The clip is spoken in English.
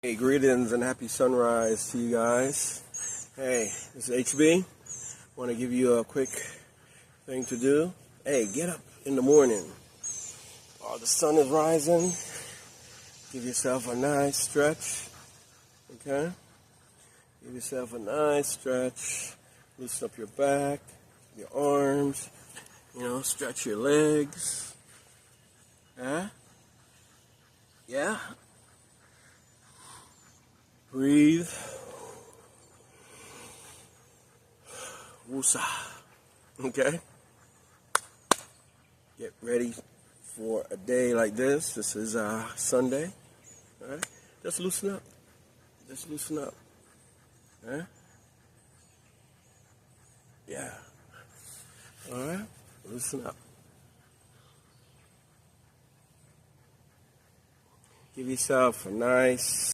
Hey, greetings and happy sunrise to you guys. Hey, this is HB. Want to give you a quick thing to do. Hey, get up in the morning while the sun is rising. Give yourself a nice stretch. Okay? Give yourself a nice stretch. Loosen up your back, your arms. Stretch your legs. Huh? Yeah? Breathe. Woosah. Okay? Get ready for a day like this. This is Sunday. Alright? Just loosen up. Just loosen up. Huh? Yeah. Alright? Loosen up. Give yourself a nice